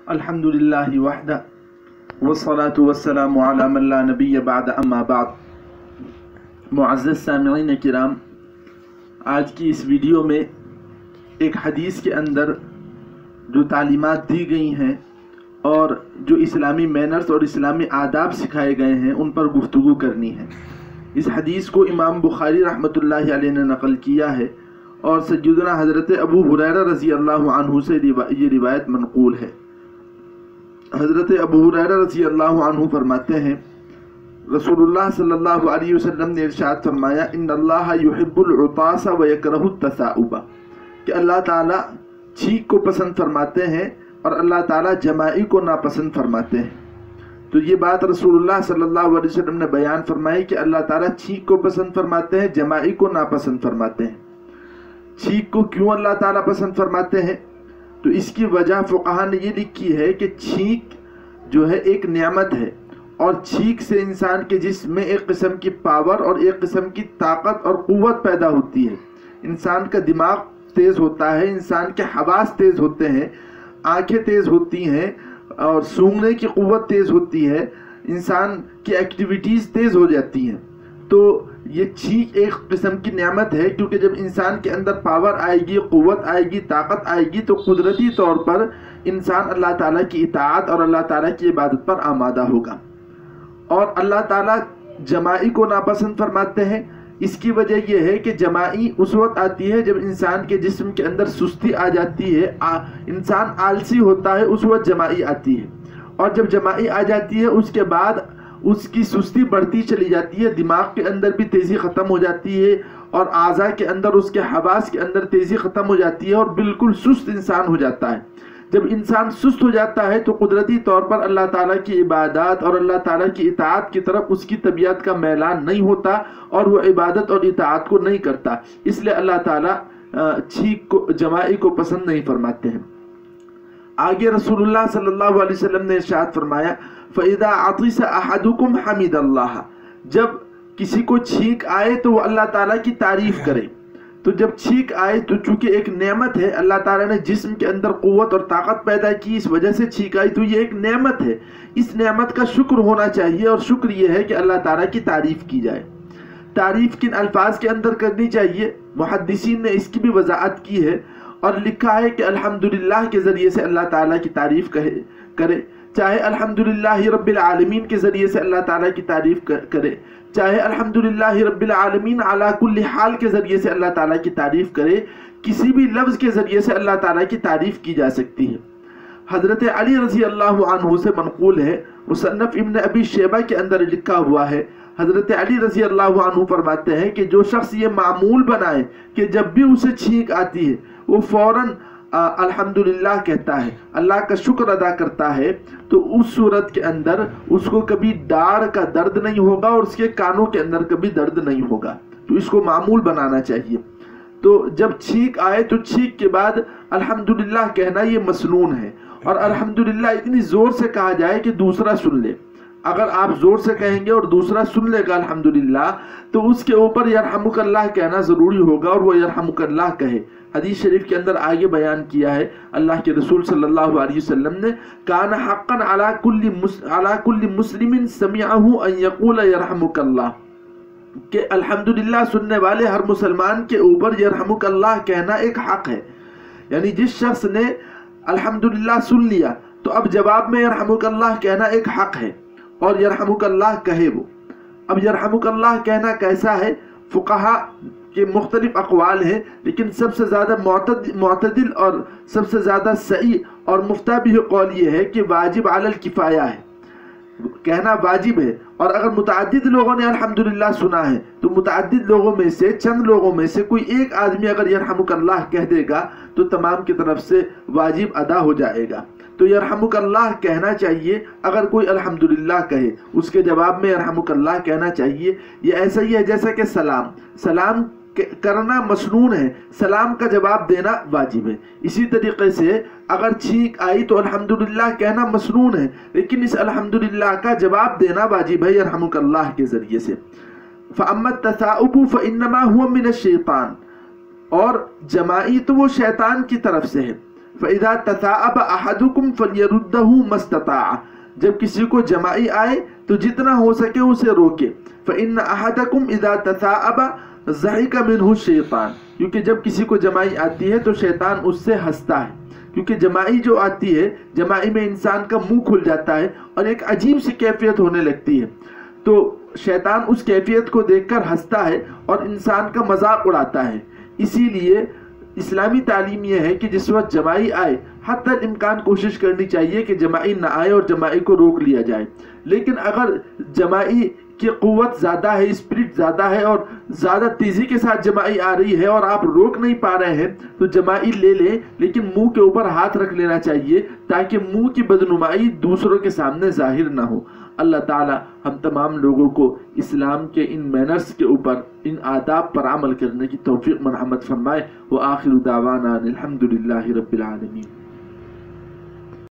अल्हम्दुलिल्लाहि वहदा वस्सलातु वस्सलामु अला मन ला नबिय्य बाद अम्मा बाद। मुअज़्ज़ज़ सामिईन किराम, आज की इस वीडियो में एक हदीस के अंदर जो तालीमात दी गई हैं और जो इस्लामी मैनर्स और इस्लामी आदाब सिखाए गए हैं उन पर गुफ्तगू करनी है। इस हदीस को इमाम बुखारी रहमतुल्लाहि अलैह ने नकल किया है और सय्यदना हज़रत अबू हुरैरा रज़ी अल्लाहु अन्हु से ये रिवायत मनक़ूल है। हज़रत अबू हुरैरा रज़ी अल्लाहु अन्हु फरमाते हैं, रसूलुल्लाह सल्लल्लाहु अलैहि वसल्लम ने इरशाद फरमाया, इन्नल्लाह युहिब्बुल उतासा व यकरहु तसाउबा, कि अल्लाह ताला छींक को पसंद फरमाते हैं और अल्लाह ताला जमाई को नापसंद फरमाते हैं। तो ये बात रसूलुल्लाह सल्लल्लाहु अलैहि वसल्लम ने बयान फरमाई कि अल्लाह ताला छींक को पसंद फरमाते हैं, जमाई को नापसंद फरमाते हैं। छींक को क्यों अल्लाह ताला पसंद फरमाते हैं? तो इसकी वजह फुक़हा ने ये लिखी है कि छींक जो है एक नेमत है और छींक से इंसान के जिस्म में एक किस्म की पावर और एक किस्म की ताकत और क़ुव्वत पैदा होती है। इंसान का दिमाग तेज़ होता है, इंसान के हवास तेज़ होते हैं, आंखें तेज़ होती हैं और सूंघने की क़ुव्वत तेज़ होती है, इंसान की एक्टिविटीज़ तेज़ हो जाती हैं। तो ये छींक एक किस्म की नेमत है, क्योंकि जब इंसान के अंदर पावर आएगी, क़ुव्वत आएगी, ताकत आएगी तो कुदरती तौर पर इंसान अल्लाह ताला की इताअत और अल्लाह ताला की इबादत पर आमादा होगा। और अल्लाह ताला जमाई को नापसंद फरमाते हैं। इसकी वजह यह है कि जमाई उस वक्त आती है जब इंसान के जिस्म के अंदर सुस्ती आ जाती है, इंसान आलसी होता है, उस वक्त जमाई आती है। और जब जमाई आ जाती है उसके बाद उसकी सुस्ती बढ़ती चली जाती है, दिमाग के अंदर भी तेज़ी ख़त्म हो जाती है और आज़ा के अंदर, उसके हवास के अंदर तेज़ी ख़त्म हो जाती है और बिल्कुल सुस्त इंसान हो जाता है। जब इंसान सुस्त हो जाता है तो कुदरती तौर पर अल्लाह ताला की इबादत और अल्लाह ताला की इताअत की तरफ उसकी तबीयत का मैलान नहीं होता और वो इबादत और इताअत को नहीं करता। इसलिए अल्लाह ताला छींक को, जमाई को पसंद नहीं फरमाते हैं। आगे रसूलुल्लाह सल्लल्लाहु अलैहि वसल्लम ने इरशाद फरमाया, फ़इज़ा अतिस अहदुकुम हमिदल्लाह, जब किसी को छींक आए तो वो अल्लाह ताला की तारीफ करे। तो जब छींक आए तो चूंकि एक नेमत है, अल्लाह ताला ने जिस्म के अंदर क़ुव्वत और ताकत पैदा की, इस वजह से छींक आई, तो ये एक नेमत है। इस नेमत का शुक्र होना चाहिए और शुक्र ये है कि अल्लाह ताला की तारीफ की जाए। तारीफ किन अल्फाज के अंदर करनी चाहिए? मुहद्दिसीन ने इसकी भी वजाहत की है और लिखा है कि अल्हम्दुलिल्लाह के ज़रिए से अल्लाह ताला की तारीफ करे, चाहे अल्हम्दुलिल्लाहि रब्बिल आलमीन के ज़रिए से अल्लाह ताला की तारीफ करे, चाहे अल्हम्दुलिल्लाहि रब्बिल आलमीन अला कुल्ली हाल के ज़रिए से अल्लाह ताला की तारीफ करे। किसी भी लफ्ज़ के ज़रिए से अल्लाह ताला की तारीफ की जा सकती है। हज़रत अली रज़ी अल्लाहु अन्हु से मनक़ूल है, मुसन्नफ़ इब्न अबी शैबा के अंदर लिखा हुआ है, हज़रत अली रज़ी अल्लाहु अन्हु फरमाते हैं कि जो शख्स ये मामूल बनाए कि जब भी उसे छींक आती है वो फ़ौरन अल्हम्दुलिल्लाह कहता है, अल्लाह का शुक्र अदा करता है, तो उस सूरत के अंदर उसको कभी दाढ़ का दर्द नहीं होगा और उसके कानों के अंदर कभी दर्द नहीं होगा। तो इसको मामूल बनाना चाहिए। तो जब छींक आए तो छींक के बाद अल्हम्दुलिल्लाह कहना ये मसनून है और अल्हम्दुलिल्लाह इतनी ज़ोर से कहा जाए कि दूसरा सुन ले। अगर आप ज़ोर से कहेंगे और दूसरा सुन लेगा अल्हम्दुलिल्लाह, तो उसके ऊपर यरहमुकल्लाह कहना ज़रूरी होगा और वो यरहमुकल्लाह कहे। हदीस शरीफ के अंदर आगे बयान किया है, अल्लाह के रसूल सल्लल्लाहु अलैहि वसल्लम ने, काना हक़्क़न अला कुल्ली मुस्लिमिन समिअहु अन यक़ूल यरहमुकल्लाह, कि अल्हम्दुलिल्लाह सुनने वाले हर मुसलमान के ऊपर यरहमुकल्लाह कहना एक हक़ है। यानी जिस शख्स ने अल्हम्दुलिल्लाह सुन लिया तो अब जवाब में यरहमुकल्लाह कहना एक हक़ है और यरहमुकल्लाह कहे वो। अब यरहमुकल्लाह कहना कैसा है? फ़ुक़हा के मुख्तलिफ अक़वाल हैं, लेकिन सबसे ज़्यादा मुअतदिल और सबसे ज़्यादा सही और मुफ्ताबिह कौल ये है कि वाजिब अलल किफ़ाया है, कहना वाजिब है। और अगर मुतअद्दिद लोगों ने अल्हम्दुलिल्लाह सुना है तो मुतअद्दिद लोगों में से, चंद लोगों में से कोई एक आदमी अगर यरहमुकल्लाह कह देगा तो तमाम की तरफ से वाजिब अदा हो जाएगा। तो यरहमुकल्लाह कहना चाहिए। अगर कोई अल्हम्दुलिल्लाह कहे उसके जवाब में यरहमुकल्लाह कहना चाहिए। ये ऐसा ही है जैसा कि सलाम करना मसनून है, सलाम का जवाब देना वाजिब है। इसी तरीके से अगर छींक आई तो अल्हम्दुलिल्लाह कहना मसनून है, लेकिन इस अल्हम्दुलिल्लाह का जवाब देना वाजिब है यरहमुकल्लाह के ज़रिए से। फ़अम्मत तसाउबु फ़इन्नमा हुवा मिनश शैतान, और जमाई तो वो शैतान की तरफ से है। فَإِذَا تَثَاءَبَ أَحَدُكُمْ فَلْيَرُدَّهُ مَا اسْتَطَاعَ، جب کسی کو جمائی آئے تو جتنا ہو سکے اسے روکے. فَإِنَّ أَحَدَكُمْ إِذَا تَثَاءَبَ ضَحِكَ مِنْهُ الشَّيْطَانُ، کیونکہ جب کسی کو جمائی آتی ہے تو شیطان اس سے ہنستا ہے. کیونکہ جمائی جو آتی ہے، جمائی میں انسان کا منہ کھل جاتا ہے اور ایک عجیب سی کیفیت ہونے لگتی ہے، تو شیطان اس کیفیت کو دیکھ کر ہنستا ہے اور انسان کا مذاق اڑاتا ہے. اسی لیے اسلامی تعلیم یہ ہے کہ جس وقت جمائی آئے حتی الامکان کوشش کرنی چاہیے کہ جمائی نہ آئے اور جمائی کو روک لیا جائے. لیکن اگر جمائی کی قوت زیادہ ہے، اسپرٹ زیادہ ہے اور زیادہ تیزی کے ساتھ جمائی آ رہی ہے اور آپ روک نہیں پا رہے ہیں تو جمائی لے لیں، لیکن منہ کے اوپر ہاتھ رکھ لینا چاہیے تاکہ منہ کی بدنمائی دوسروں کے سامنے ظاہر نہ ہو. اللہ تعالی ہم تمام لوگوں کو اسلام کے ان مینرز کے اوپر، ان آداب پر عمل کرنے کی توفیق مرحمت فرمائے. وآخر دعوانا الحمدللہ رب العالمین.